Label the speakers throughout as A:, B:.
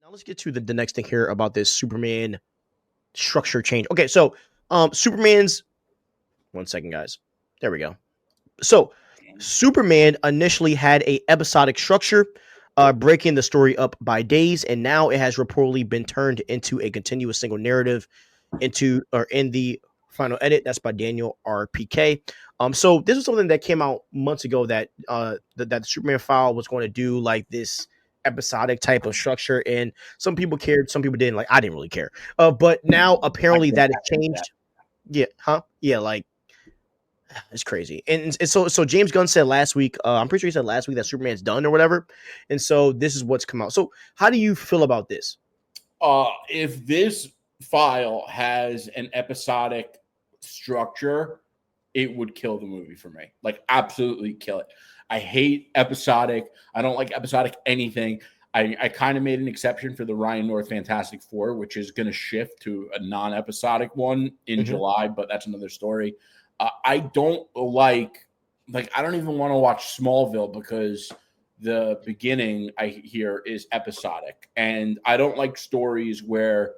A: Now let's get to the next thing here about this Superman structure change. Okay, so Superman's 1 second, guys. There we go. So Superman initially had a episodic structure, breaking the story up by days, and now it has reportedly been turned into a continuous single narrative in the final edit. That's by Daniel RPK. So this is something that came out months ago that that the Superman file was going to do like this episodic type of structure, and some people cared, some people didn't. Like I didn't really care. But now apparently that has changed. Yeah, huh? Yeah, like it's crazy. And so James Gunn said last week, I'm pretty sure he said last week that Superman's done or whatever. And so this is what's come out. So how do you feel about this?
B: If this file has an episodic structure, it would kill the movie for me. Like absolutely kill it. I hate episodic. I don't like episodic anything. I kind of made an exception for the Ryan North Fantastic Four, which is going to shift to a non-episodic one in July, but that's another story. I don't like I don't even want to watch Smallville because the beginning I hear is episodic. And I don't like stories where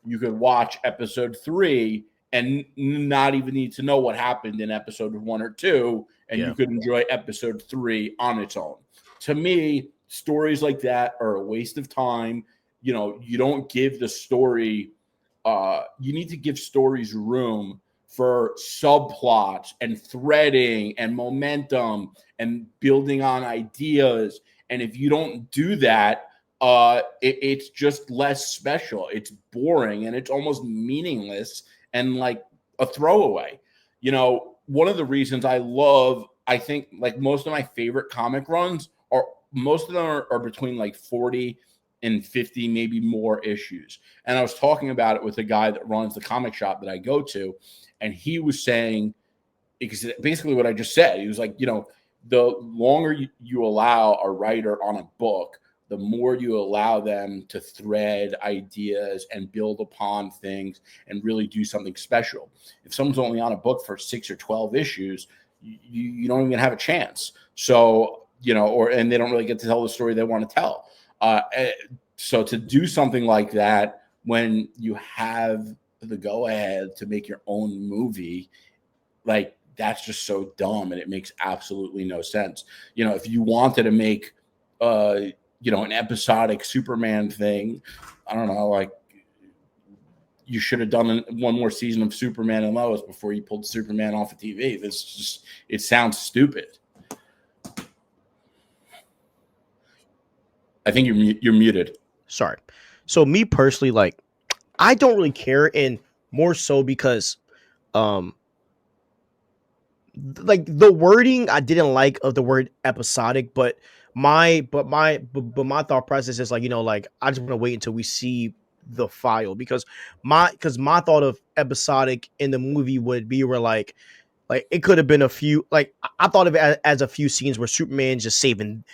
B: you could watch episode 3 and not even need to know what happened in episode 1 or 2, and you could enjoy episode 3 on its own. To me, stories like that are a waste of time. You know, you don't give the story, you need to give stories room for subplots and threading and momentum and building on ideas. And if you don't do that, it's just less special. It's boring and it's almost meaningless and like a throwaway. You know, one of the reasons I think like most of my favorite comic runs most of them are between like 40 and 50, maybe more issues. And I was talking about it with a guy that runs the comic shop that I go to. And he was saying basically what I just said. He was like, you know, the longer you allow a writer on a book, the more you allow them to thread ideas and build upon things and really do something special. If someone's only on a book for 6 or 12 issues, you don't even have a chance. So, you know, and they don't really get to tell the story they want to tell. So to do something like that when you have the go ahead to make your own movie, like that's just so dumb and it makes absolutely no sense. You know, if you wanted to make you know, an episodic Superman thing, I don't know, like you should have done one more season of Superman and Lois before you pulled Superman off of TV. This just, it sounds stupid. I think you're muted.
A: Sorry. So me personally, like I don't really care, and more so because like the wording I didn't like of the word episodic, but my thought process is like, you know, like I just want to wait until we see the file because my thought of episodic in the movie would be where like it could have been a few, like I thought of it as a few scenes where Superman just saving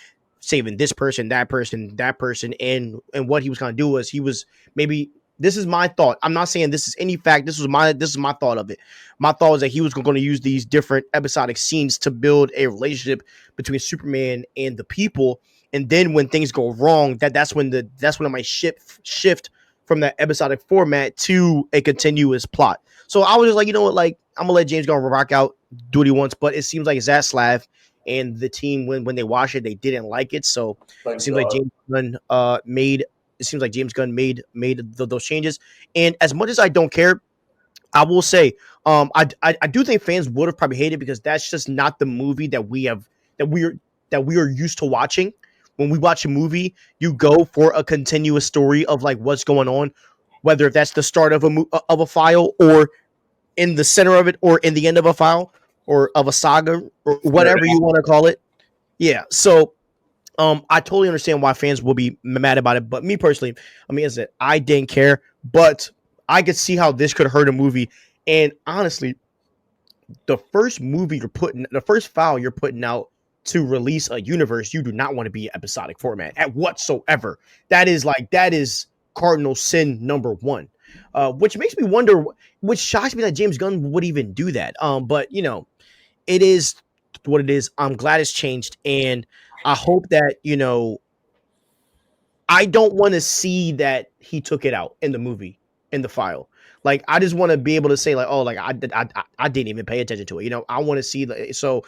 A: this person, that person, and what he was gonna do was he was maybe, this is my thought. I'm not saying this is any fact. This is my thought of it. My thought was that he was going to use these different episodic scenes to build a relationship between Superman and the people. And then when things go wrong, that's when it might shift from that episodic format to a continuous plot. So I was just like, you know what, like I'm gonna let James Gunn rock out, do what he wants. But it seems like Zaslav and the team when they watched it, they didn't like it. So it seems like James Gunn made those changes. And as much as I don't care, I will say, I do think fans would have probably hated because that's just not the movie that we are used to watching. When we watch a movie, you go for a continuous story of like what's going on, whether that's the start of a file or in the center of it or in the end of a file or of a saga or whatever you want to call it. Yeah. So I totally understand why fans will be mad about it, but me personally, I mean, as I said, I didn't care, but I could see how this could hurt a movie. And honestly, the first file you're putting out to release a universe, you do not want to be episodic format at whatsoever. That is cardinal sin number one, which makes me wonder, which shocks me that James Gunn would even do that. But you know, it is what it is. I'm glad it's changed, and I hope that, you know, I don't want to see that he took it out in the movie, in the file. Like, I just want to be able to say, like, oh, like I didn't even pay attention to it. I want to see the so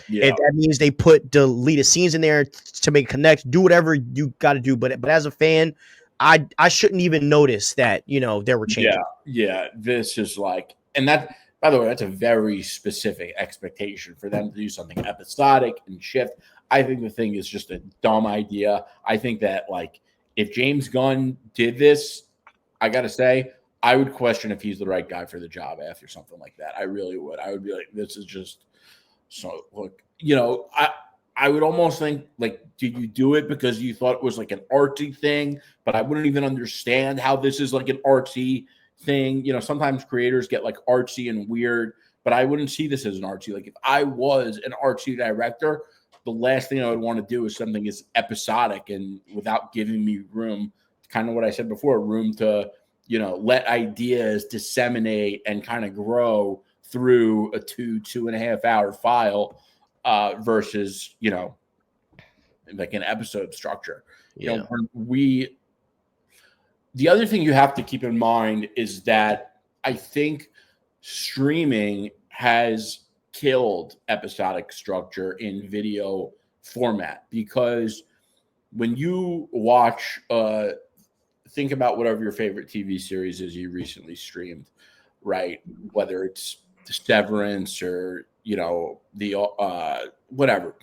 B: Yeah.
A: if that means they put deleted scenes in there to make it connect, do whatever you got to do. But as a fan, I shouldn't even notice that there were
B: Yeah,
A: changes.
B: yeah. This is like, and that, by the way, that's a very specific expectation for them to do something episodic and shift. I think the thing is just a dumb idea. I think that, like, if James Gunn did this, I gotta say, I would question if he's the right guy for the job after something like that. I really would. I would be like, this is just so. Look, I would almost think, like, did you do it because you thought it was like an artsy thing? But I wouldn't even understand how this is like an artsy thing. Sometimes creators get like artsy and weird, but I wouldn't see this as an artsy. Like, if I was an artsy director, the last thing I would want to do is something is episodic and without giving me room, kind of what I said before, room to, let ideas disseminate and kind of grow through a 2.5 hour file versus, like an episode structure.
A: Yeah.
B: The other thing you have to keep in mind is that I think streaming has killed episodic structure in video format, because when you watch, think about whatever your favorite TV series is you recently streamed, right? Whether it's Severance or, the whatever.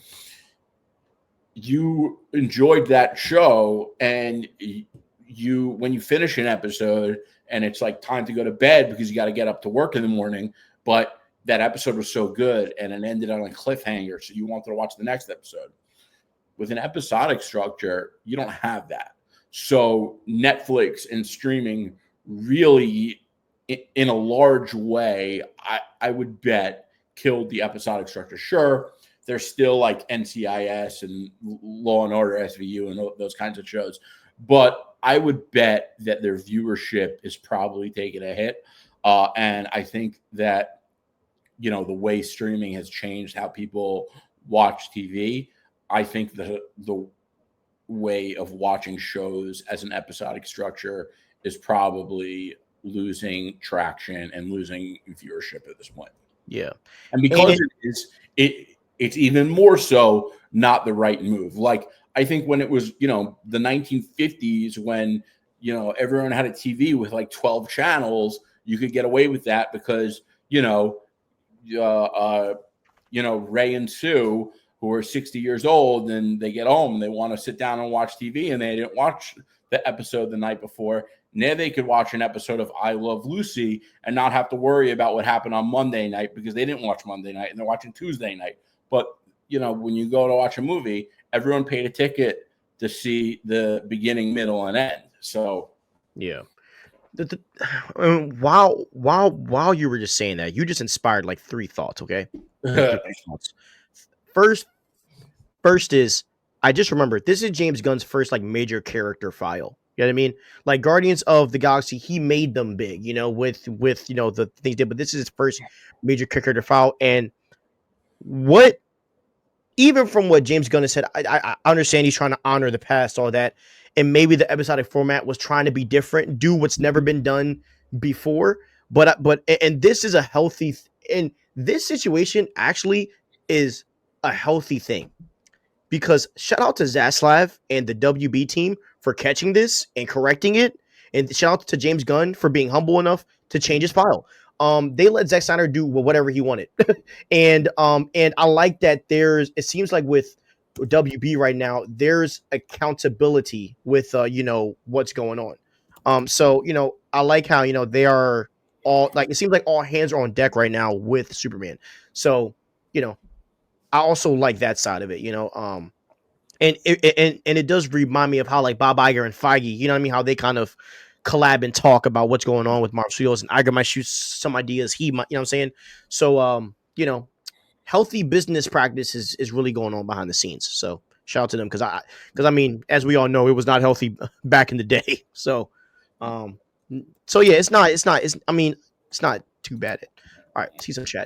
B: You enjoyed that show, and when you finish an episode and it's like time to go to bed because you got to get up to work in the morning, but that episode was so good and it ended on a cliffhanger, so you wanted to watch the next episode. With an episodic structure, you don't have that. So Netflix and streaming really, in a large way, I would bet, killed the episodic structure. Sure, there's still like NCIS and Law and Order SVU and those kinds of shows, but I would bet that their viewership is probably taking a hit. And I think that, the way streaming has changed how people watch TV, I think the way of watching shows as an episodic structure is probably losing traction and losing viewership at this point.
A: Yeah.
B: And because it's even more so not the right move. Like, I think when it was, the 1950s, when, everyone had a TV with like 12 channels, you could get away with that because, Ray and Sue, who are 60 years old, and they get home and they want to sit down and watch TV, and they didn't watch the episode the night before. Now they could watch an episode of I Love Lucy and not have to worry about what happened on Monday night because they didn't watch Monday night and they're watching Tuesday night. But, when you go to watch a movie, everyone paid a ticket to see the beginning, middle, and end. So,
A: Yeah. While you were just saying that, you just inspired like three thoughts. Okay. Three thoughts. First is, I just remembered, this is James Gunn's first like major character file. You know what I mean? Like Guardians of the Galaxy, he made them big, with the things did, but this is his first major character file. And what, even from what James Gunn has said, I understand he's trying to honor the past, all that, and maybe the episodic format was trying to be different, do what's never been done before. And this is a healthy, and this situation actually is a healthy thing, because shout out to Zaslav and the WB team for catching this and correcting it, and shout out to James Gunn for being humble enough to change his file. They let Zack Snyder do whatever he wanted, and I like that. It seems like with WB right now, there's accountability with what's going on. So I like how they are all, like, it seems like all hands are on deck right now with Superman. So I also like that side of it. And it does remind me of how like Bob Iger and Feige, you know what I mean, how they kind of collab and talk about what's going on with Marvel Studios, and Iger might shoot some ideas he might, what I'm saying? So healthy business practice is really going on behind the scenes. So shout out to them, because I mean, as we all know, it was not healthy back in the day. So yeah, it's not too bad. All right, see some chats.